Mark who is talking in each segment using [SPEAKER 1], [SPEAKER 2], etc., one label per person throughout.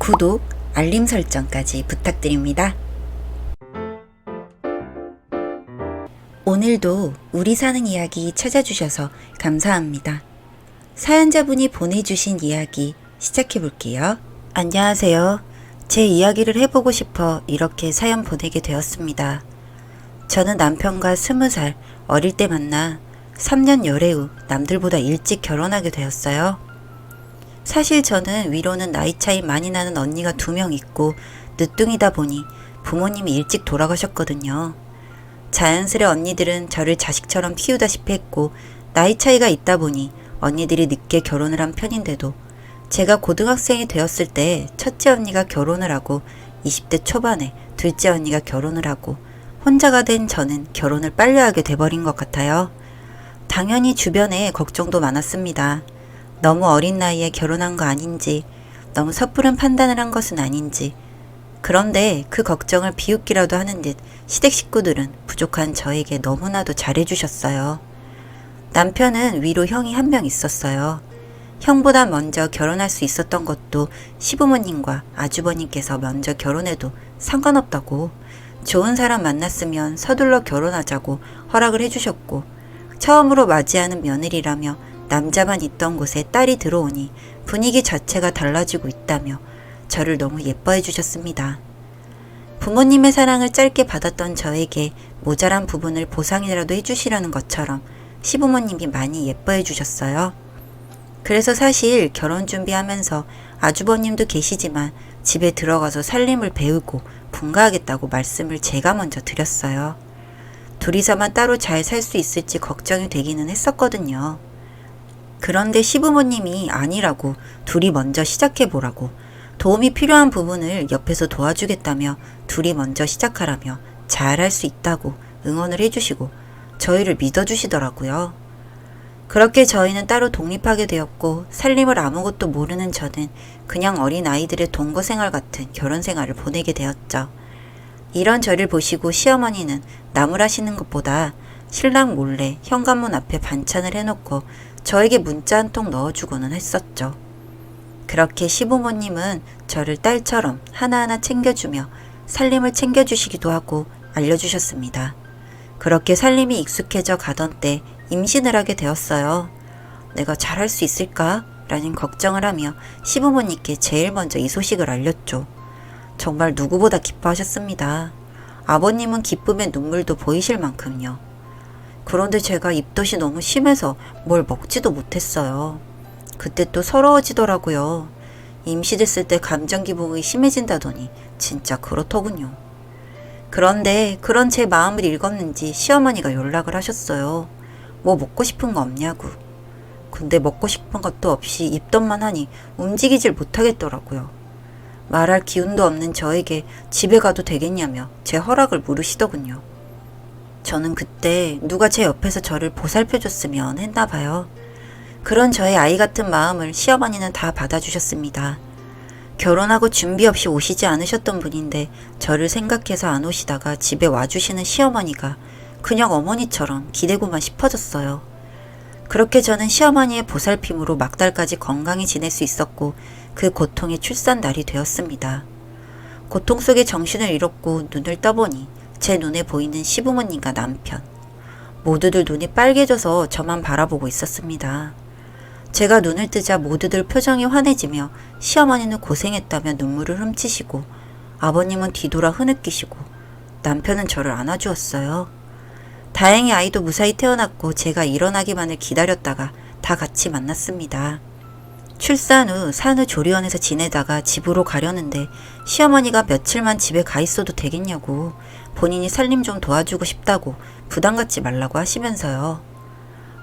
[SPEAKER 1] 구독, 알림 설정까지 부탁드립니다. 오늘도 우리 사는 이야기 찾아주셔서 감사합니다. 사연자분이 보내주신 이야기 시작해볼게요. 안녕하세요. 제 이야기를 해보고 싶어 이렇게 사연 보내게 되었습니다. 저는 남편과 20살 어릴 때 만나 3년 열애 후 남들보다 일찍 결혼하게 되었어요. 사실 저는 위로는 나이 차이 많이 나는 언니가 2명 있고 늦둥이다 보니 부모님이 일찍 돌아가셨거든요. 자연스레 언니들은 저를 자식처럼 키우다시피 했고 나이 차이가 있다 보니 언니들이 늦게 결혼을 한 편인데도 제가 고등학생이 되었을 때 첫째 언니가 결혼을 하고 20대 초반에 둘째 언니가 결혼을 하고 혼자가 된 저는 결혼을 빨리 하게 돼버린 것 같아요. 당연히 주변에 걱정도 많았습니다. 너무 어린 나이에 결혼한 거 아닌지, 너무 섣부른 판단을 한 것은 아닌지. 그런데 그 걱정을 비웃기라도 하는 듯 시댁 식구들은 부족한 저에게 너무나도 잘해주셨어요. 남편은 위로 형이 1명 있었어요. 형보다 먼저 결혼할 수 있었던 것도 시부모님과 아주버님께서 먼저 결혼해도 상관없다고, 좋은 사람 만났으면 서둘러 결혼하자고 허락을 해주셨고, 처음으로 맞이하는 며느리라며 남자만 있던 곳에 딸이 들어오니 분위기 자체가 달라지고 있다며 저를 너무 예뻐해 주셨습니다. 부모님의 사랑을 짧게 받았던 저에게 모자란 부분을 보상이라도 해주시려는 것처럼 시부모님이 많이 예뻐해 주셨어요. 그래서 사실 결혼 준비하면서 아주버님도 계시지만 집에 들어가서 살림을 배우고 분가하겠다고 말씀을 제가 먼저 드렸어요. 둘이서만 따로 잘 살 수 있을지 걱정이 되기는 했었거든요. 그런데 시부모님이 아니라고, 둘이 먼저 시작해보라고, 도움이 필요한 부분을 옆에서 도와주겠다며 둘이 먼저 시작하라며 잘할 수 있다고 응원을 해주시고 저희를 믿어주시더라고요. 그렇게 저희는 따로 독립하게 되었고 살림을 아무것도 모르는 저는 그냥 어린 아이들의 동거생활 같은 결혼생활을 보내게 되었죠. 이런 저를 보시고 시어머니는 나무라시는 것보다 신랑 몰래 현관문 앞에 반찬을 해놓고 저에게 문자 한 통 넣어주고는 했었죠. 그렇게 시부모님은 저를 딸처럼 하나하나 챙겨주며 살림을 챙겨주시기도 하고 알려주셨습니다. 그렇게 살림이 익숙해져 가던 때 임신을 하게 되었어요. 내가 잘할 수 있을까? 라는 걱정을 하며 시부모님께 제일 먼저 이 소식을 알렸죠. 정말 누구보다 기뻐하셨습니다. 아버님은 기쁨의 눈물도 보이실 만큼요. 그런데 제가 입덧이 너무 심해서 뭘 먹지도 못했어요. 그때 또 서러워지더라고요. 임시됐을 때 감정 기복이 심해진다더니 진짜 그렇더군요. 그런데 그런 제 마음을 읽었는지 시어머니가 연락을 하셨어요. 뭐 먹고 싶은 거 없냐고. 근데 먹고 싶은 것도 없이 입덧만 하니 움직이질 못하겠더라고요. 말할 기운도 없는 저에게 집에 가도 되겠냐며 제 허락을 물으시더군요. 저는 그때 누가 제 옆에서 저를 보살펴줬으면 했나 봐요. 그런 저의 아이 같은 마음을 시어머니는 다 받아주셨습니다. 결혼하고 준비 없이 오시지 않으셨던 분인데 저를 생각해서 안 오시다가 집에 와주시는 시어머니가 그냥 어머니처럼 기대고만 싶어졌어요. 그렇게 저는 시어머니의 보살핌으로 막달까지 건강히 지낼 수 있었고 그 고통의 출산 날이 되었습니다. 고통 속에 정신을 잃었고 눈을 떠보니 제 눈에 보이는 시부모님과 남편, 모두들 눈이 빨개져서 저만 바라보고 있었습니다. 제가 눈을 뜨자 모두들 표정이 환해지며 시어머니는 고생했다며 눈물을 훔치시고 아버님은 뒤돌아 흐느끼시고 남편은 저를 안아주었어요. 다행히 아이도 무사히 태어났고 제가 일어나기만을 기다렸다가 다 같이 만났습니다. 출산 후 산후조리원에서 지내다가 집으로 가려는데 시어머니가 며칠만 집에 가 있어도 되겠냐고, 본인이 살림 좀 도와주고 싶다고 부담 갖지 말라고 하시면서요.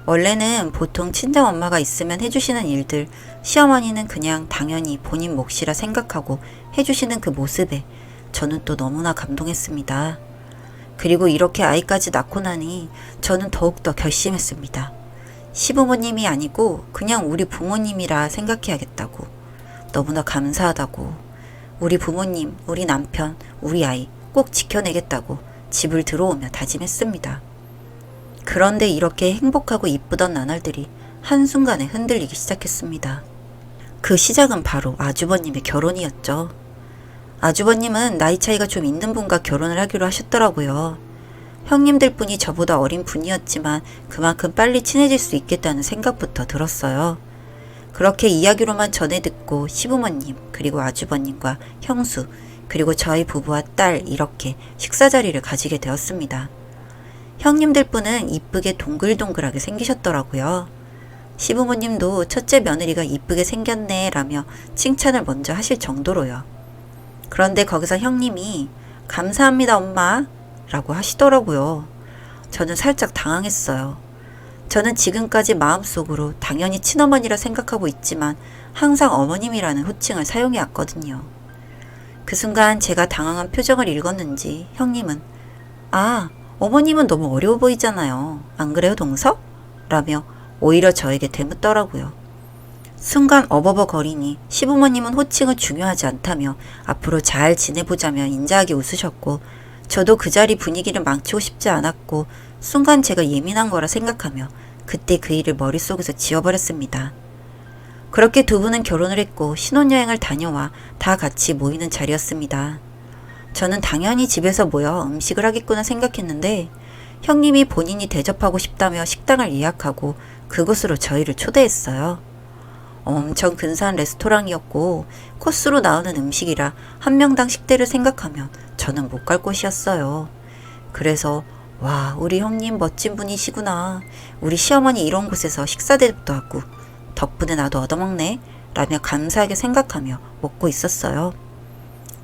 [SPEAKER 1] 원래는 보통 친정엄마가 있으면 해주시는 일들 시어머니는 그냥 당연히 본인 몫이라 생각하고 해주시는 그 모습에 저는 또 너무나 감동했습니다. 그리고 이렇게 아이까지 낳고 나니 저는 더욱더 결심했습니다. 시부모님이 아니고 그냥 우리 부모님이라 생각해야겠다고, 너무나 감사하다고, 우리 부모님, 우리 남편, 우리 아이 꼭 지켜내겠다고 집을 들어오며 다짐했습니다. 그런데 이렇게 행복하고 이쁘던 나날들이 한순간에 흔들리기 시작했습니다. 그 시작은 바로 아주버님의 결혼이었죠. 아주버님은 나이 차이가 좀 있는 분과 결혼을 하기로 하셨더라고요. 형님들 분이 저보다 어린 분이었지만 그만큼 빨리 친해질 수 있겠다는 생각부터 들었어요. 그렇게 이야기로만 전해 듣고 시부모님, 그리고 아주버님과 형수, 그리고 저희 부부와 딸 이렇게 식사 자리를 가지게 되었습니다. 형님들 분은 이쁘게 동글동글하게 생기셨더라고요. 시부모님도 첫째 며느리가 이쁘게 생겼네 라며 칭찬을 먼저 하실 정도로요. 그런데 거기서 형님이 감사합니다 엄마 라고 하시더라고요. 저는 살짝 당황했어요. 저는 지금까지 마음속으로 당연히 친어머니라 생각하고 있지만 항상 어머님이라는 호칭을 사용해 왔거든요. 그 순간 제가 당황한 표정을 읽었는지 형님은 아, 어머님은 너무 어려워 보이잖아요. 안 그래요, 동서? 라며 오히려 저에게 대묻더라고요. 순간 어버버거리니 시부모님은 호칭은 중요하지 않다며 앞으로 잘 지내보자며 인자하게 웃으셨고 저도 그 자리 분위기를 망치고 싶지 않았고 순간 제가 예민한 거라 생각하며 그때 그 일을 머릿속에서 지워버렸습니다. 그렇게 두 분은 결혼을 했고 신혼여행을 다녀와 다 같이 모이는 자리였습니다. 저는 당연히 집에서 모여 음식을 하겠구나 생각했는데 형님이 본인이 대접하고 싶다며 식당을 예약하고 그곳으로 저희를 초대했어요. 엄청 근사한 레스토랑이었고 코스로 나오는 음식이라 한 명당 식대를 생각하면 저는 못 갈 곳이었어요. 그래서 와, 우리 형님 멋진 분이시구나. 우리 시어머니 이런 곳에서 식사 대접도 하고 덕분에 나도 얻어먹네 라며 감사하게 생각하며 먹고 있었어요.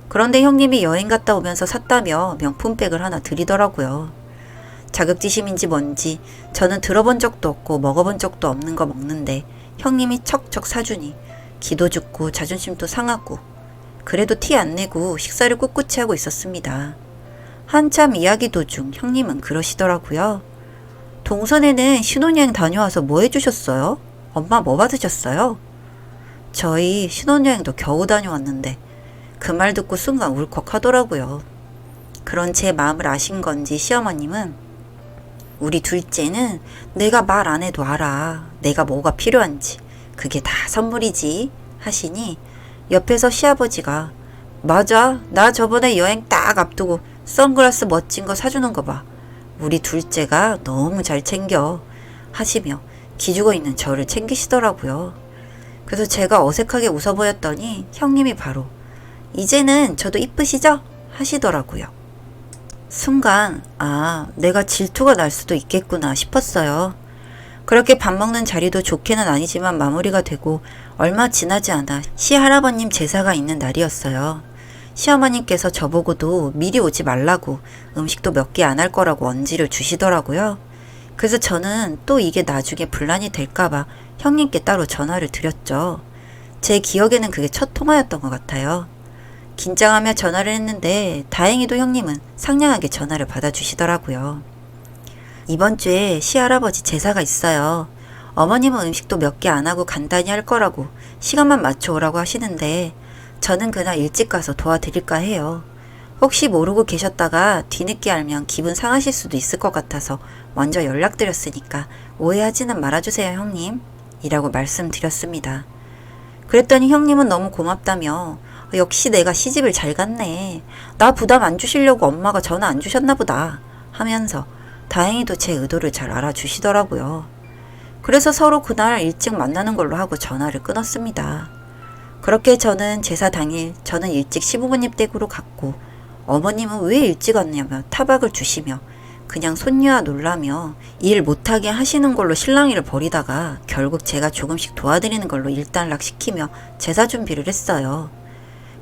[SPEAKER 1] 그런데 형님이 여행 갔다 오면서 샀다며 명품백을 하나 드리더라고요. 자격지심인지 뭔지 저는 들어본 적도 없고 먹어본 적도 없는 거 먹는데 형님이 척척 사주니 기도 죽고 자존심도 상하고 그래도 티 안 내고 식사를 꿋꿋이 하고 있었습니다. 한참 이야기 도중 형님은 그러시더라고요. 동선에는 신혼여행 다녀와서 뭐 해주셨어요? 엄마 뭐 받으셨어요? 저희 신혼여행도 겨우 다녀왔는데 그 말 듣고 순간 울컥하더라고요. 그런 제 마음을 아신 건지 시어머님은 우리 둘째는 내가 말 안 해도 알아. 내가 뭐가 필요한지. 그게 다 선물이지 하시니 옆에서 시아버지가 맞아. 나 저번에 여행 딱 앞두고 선글라스 멋진 거 사주는 거 봐. 우리 둘째가 너무 잘 챙겨 하시며 기죽어 있는 저를 챙기시더라고요. 그래서 제가 어색하게 웃어 보였더니 형님이 바로 이제는 저도 이쁘시죠? 하시더라고요. 순간 아, 내가 질투가 날 수도 있겠구나 싶었어요. 그렇게 밥 먹는 자리도 좋게는 아니지만 마무리가 되고 얼마 지나지 않아 시할아버님 제사가 있는 날이었어요. 시어머님께서 저보고도 미리 오지 말라고 음식도 몇 개 안 할 거라고 언지를 주시더라고요. 그래서 저는 또 이게 나중에 분란이 될까봐 형님께 따로 전화를 드렸죠. 제 기억에는 그게 첫 통화였던 것 같아요. 긴장하며 전화를 했는데 다행히도 형님은 상냥하게 전화를 받아주시더라고요. 이번 주에 시할아버지 제사가 있어요. 어머님은 음식도 몇 개 안 하고 간단히 할 거라고 시간만 맞춰 오라고 하시는데 저는 그날 일찍 가서 도와드릴까 해요. 혹시 모르고 계셨다가 뒤늦게 알면 기분 상하실 수도 있을 것 같아서 먼저 연락드렸으니까 오해하지는 말아주세요 형님 이라고 말씀드렸습니다. 그랬더니 형님은 너무 고맙다며 역시 내가 시집을 잘 갔네. 나 부담 안 주시려고 엄마가 전화 안 주셨나 보다 하면서 다행히도 제 의도를 잘 알아주시더라고요. 그래서 서로 그날 일찍 만나는 걸로 하고 전화를 끊었습니다. 그렇게 저는 제사 당일 저는 일찍 시부모님 댁으로 갔고 어머님은 왜 일찍 왔냐며 타박을 주시며 그냥 손녀와 놀라며 일 못하게 하시는 걸로 실랑이를 벌이다가 결국 제가 조금씩 도와드리는 걸로 일단락시키며 제사 준비를 했어요.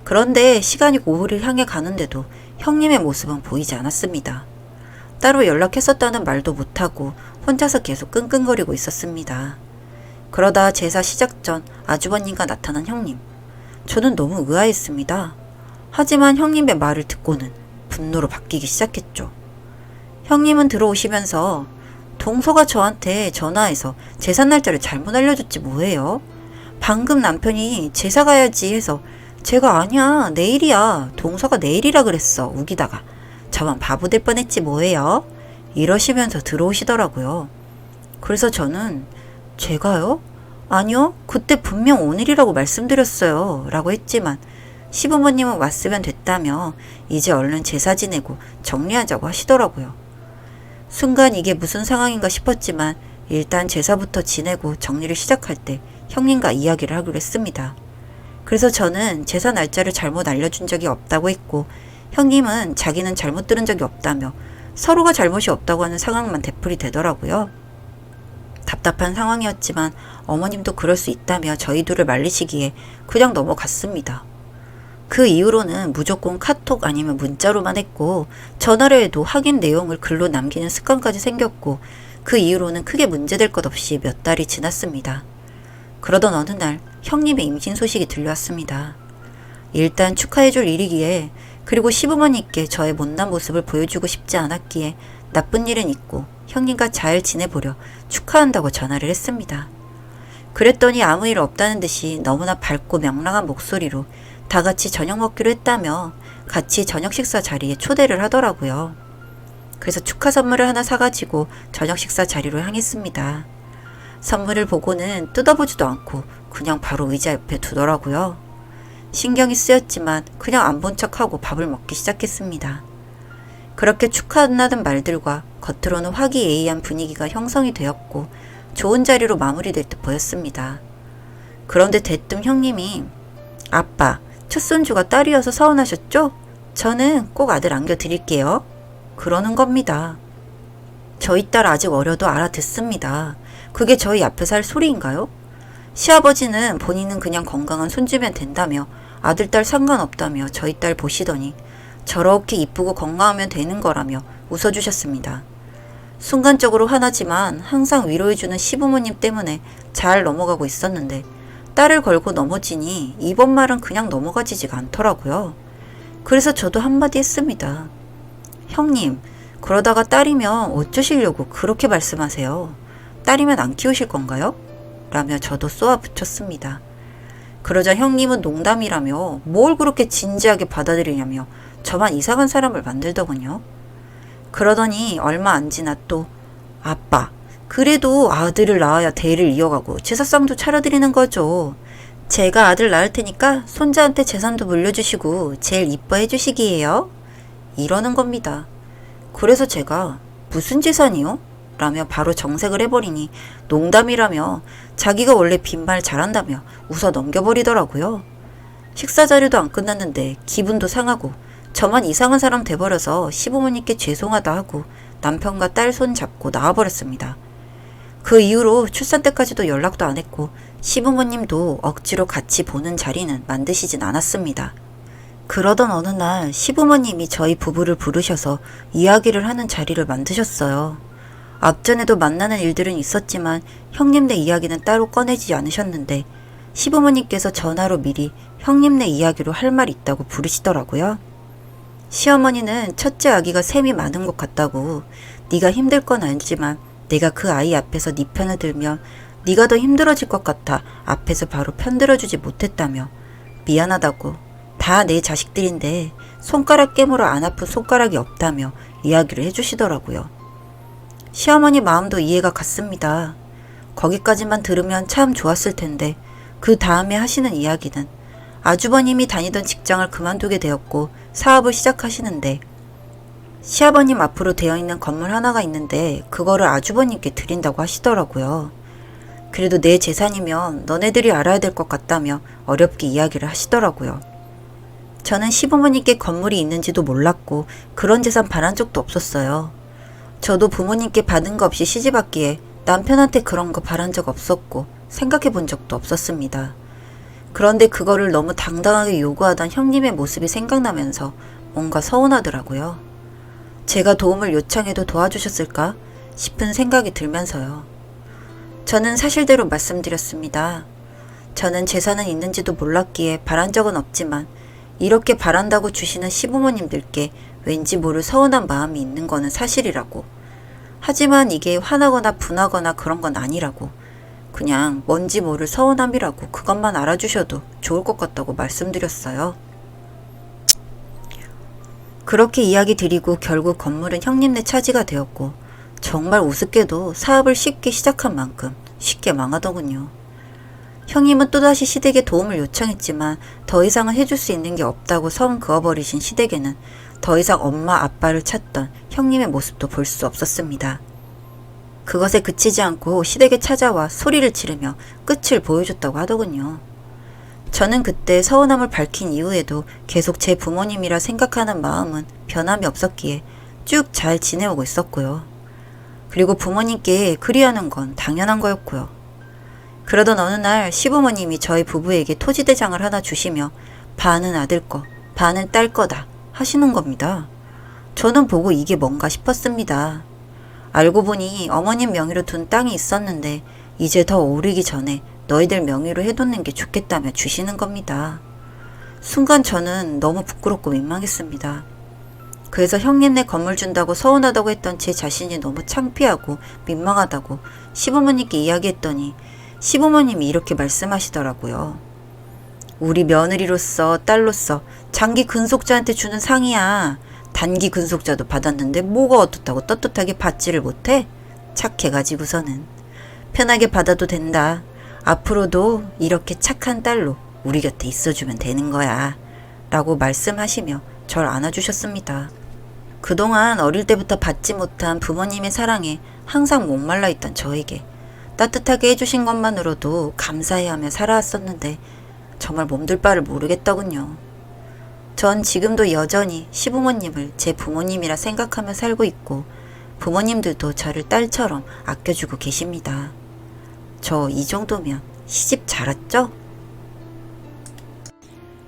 [SPEAKER 1] 그런데 시간이 오후를 향해 가는데도 형님의 모습은 보이지 않았습니다. 따로 연락했었다는 말도 못하고 혼자서 계속 끙끙거리고 있었습니다. 그러다 제사 시작 전 아주버님과 나타난 형님. 저는 너무 의아했습니다. 하지만 형님의 말을 듣고는 분노로 바뀌기 시작했죠. 형님은 들어오시면서 동서가 저한테 전화해서 제사 날짜를 잘못 알려줬지 뭐예요? 방금 남편이 제사 가야지 해서 제가 아니야 내일이야 동서가 내일이라 그랬어 우기다가 저만 바보 될 뻔했지 뭐예요? 이러시면서 들어오시더라고요. 그래서 저는 제가요? 아니요, 그때 분명 오늘이라고 말씀드렸어요. 라고 했지만 시부모님은 왔으면 됐다며 이제 얼른 제사 지내고 정리하자고 하시더라고요. 순간 이게 무슨 상황인가 싶었지만 일단 제사부터 지내고 정리를 시작할 때 형님과 이야기를 하기로 했습니다. 그래서 저는 제사 날짜를 잘못 알려준 적이 없다고 했고 형님은 자기는 잘못 들은 적이 없다며 서로가 잘못이 없다고 하는 상황만 되풀이 되더라고요. 답답한 상황이었지만 어머님도 그럴 수 있다며 저희 둘을 말리시기에 그냥 넘어갔습니다. 그 이후로는 무조건 카톡 아니면 문자로만 했고 전화를 해도 확인 내용을 글로 남기는 습관까지 생겼고 그 이후로는 크게 문제될 것 없이 몇 달이 지났습니다. 그러던 어느 날 형님의 임신 소식이 들려왔습니다. 일단 축하해줄 일이기에 그리고 시부모님께 저의 못난 모습을 보여주고 싶지 않았기에 나쁜 일은 있고 형님과 잘 지내보려 축하한다고 전화를 했습니다. 그랬더니 아무 일 없다는 듯이 너무나 밝고 명랑한 목소리로 다 같이 저녁 먹기로 했다며 같이 저녁 식사 자리에 초대를 하더라고요. 그래서 축하 선물을 하나 사가지고 저녁 식사 자리로 향했습니다. 선물을 보고는 뜯어보지도 않고 그냥 바로 의자 옆에 두더라고요. 신경이 쓰였지만 그냥 안 본 척하고 밥을 먹기 시작했습니다. 그렇게 축하한다는 말들과 겉으로는 화기애애한 분위기가 형성이 되었고 좋은 자리로 마무리될 듯 보였습니다. 그런데 대뜸 형님이 아빠, 첫 손주가 딸이어서 서운하셨죠? 저는 꼭 아들 안겨드릴게요. 그러는 겁니다. 저희 딸 아직 어려도 알아듣습니다. 그게 저희 앞에서 할 소리인가요? 시아버지는 본인은 그냥 건강한 손주면 된다며 아들, 딸 상관없다며 저희 딸 보시더니 저렇게 이쁘고 건강하면 되는 거라며 웃어주셨습니다. 순간적으로 화나지만 항상 위로해주는 시부모님 때문에 잘 넘어가고 있었는데 딸을 걸고 넘어지니 이번 말은 그냥 넘어가지지가 않더라고요. 그래서 저도 한마디 했습니다. 형님, 그러다가 딸이면 어쩌시려고 그렇게 말씀하세요? 딸이면 안 키우실 건가요? 라며 저도 쏘아붙였습니다. 그러자 형님은 농담이라며 뭘 그렇게 진지하게 받아들이냐며 저만 이상한 사람을 만들더군요. 그러더니 얼마 안 지나 또 아빠, 그래도 아들을 낳아야 대를 이어가고 제사상도 차려드리는 거죠. 제가 아들 낳을 테니까 손자한테 재산도 물려주시고 제일 이뻐해 주시기예요. 이러는 겁니다. 그래서 제가 무슨 재산이요? 라며 바로 정색을 해버리니 농담이라며 자기가 원래 빈말 잘한다며 웃어 넘겨버리더라고요. 식사 자리도 안 끝났는데 기분도 상하고 저만 이상한 사람 돼버려서 시부모님께 죄송하다 하고 남편과 딸 손 잡고 나와버렸습니다. 그 이후로 출산 때까지도 연락도 안 했고 시부모님도 억지로 같이 보는 자리는 만드시진 않았습니다. 그러던 어느 날 시부모님이 저희 부부를 부르셔서 이야기를 하는 자리를 만드셨어요. 앞전에도 만나는 일들은 있었지만 형님네 이야기는 따로 꺼내지 않으셨는데 시부모님께서 전화로 미리 형님네 이야기로 할 말 있다고 부르시더라고요. 시어머니는 첫째 아기가 셈이 많은 것 같다고 네가 힘들 건 알지만 내가 그 아이 앞에서 네 편을 들면 네가 더 힘들어질 것 같아 앞에서 바로 편들어주지 못했다며 미안하다고 다 내 자식들인데 손가락 깨물어 안 아픈 손가락이 없다며 이야기를 해주시더라고요. 시어머니 마음도 이해가 갔습니다. 거기까지만 들으면 참 좋았을 텐데 그 다음에 하시는 이야기는 아주버님이 다니던 직장을 그만두게 되었고 사업을 시작하시는데 시아버님 앞으로 되어있는 건물 하나가 있는데 그거를 아주버님께 드린다고 하시더라고요. 그래도 내 재산이면 너네들이 알아야 될 것 같다며 어렵게 이야기를 하시더라고요. 저는 시부모님께 건물이 있는지도 몰랐고 그런 재산 바란 적도 없었어요. 저도 부모님께 받은 거 없이 시집왔기에 남편한테 그런 거 바란 적 없었고 생각해 본 적도 없었습니다. 그런데 그거를 너무 당당하게 요구하던 형님의 모습이 생각나면서 뭔가 서운하더라고요. 제가 도움을 요청해도 도와주셨을까 싶은 생각이 들면서요. 저는 사실대로 말씀드렸습니다. 저는 재산은 있는지도 몰랐기에 바란 적은 없지만 이렇게 바란다고 주시는 시부모님들께 왠지 모를 서운한 마음이 있는 거는 사실이라고. 하지만 이게 화나거나 분하거나 그런 건 아니라고. 그냥 뭔지 모를 서운함이라고 그것만 알아주셔도 좋을 것 같다고 말씀드렸어요. 그렇게 이야기 드리고 결국 건물은 형님네 차지가 되었고 정말 우습게도 사업을 쉽게 시작한 만큼 쉽게 망하더군요. 형님은 또다시 시댁에 도움을 요청했지만 더 이상은 해줄 수 있는 게 없다고 성 그어버리신 시댁에는 더 이상 엄마 아빠를 찾던 형님의 모습도 볼 수 없었습니다. 그것에 그치지 않고 시댁에 찾아와 소리를 지르며 끝을 보여줬다고 하더군요. 저는 그때 서운함을 밝힌 이후에도 계속 제 부모님이라 생각하는 마음은 변함이 없었기에 쭉 잘 지내오고 있었고요. 그리고 부모님께 그리하는 건 당연한 거였고요. 그러던 어느 날 시부모님이 저희 부부에게 토지대장을 하나 주시며 반은 아들 거, 반은 딸 거다 하시는 겁니다. 저는 보고 이게 뭔가 싶었습니다. 알고 보니 어머님 명의로 둔 땅이 있었는데 이제 더 오르기 전에 너희들 명의로 해놓는 게 좋겠다며 주시는 겁니다. 순간 저는 너무 부끄럽고 민망했습니다. 그래서 형님네 건물 준다고 서운하다고 했던 제 자신이 너무 창피하고 민망하다고 시부모님께 이야기했더니 시부모님이 이렇게 말씀하시더라고요. 우리 며느리로서 딸로서 장기 근속자한테 주는 상이야. 단기 근속자도 받았는데 뭐가 어떻다고 떳떳하게 받지를 못해? 착해가지고서는. 편하게 받아도 된다. 앞으로도 이렇게 착한 딸로 우리 곁에 있어주면 되는 거야. 라고 말씀하시며 절 안아주셨습니다. 그동안 어릴 때부터 받지 못한 부모님의 사랑에 항상 목말라 있던 저에게 따뜻하게 해주신 것만으로도 감사해하며 살아왔었는데 정말 몸둘 바를 모르겠더군요. 전 지금도 여전히 시부모님을 제 부모님이라 생각하며 살고 있고 부모님들도 저를 딸처럼 아껴주고 계십니다. 저 이 정도면 시집 잘 왔죠?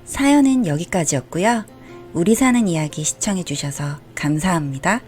[SPEAKER 1] 사연은 여기까지였고요. 우리 사는 이야기 시청해주셔서 감사합니다.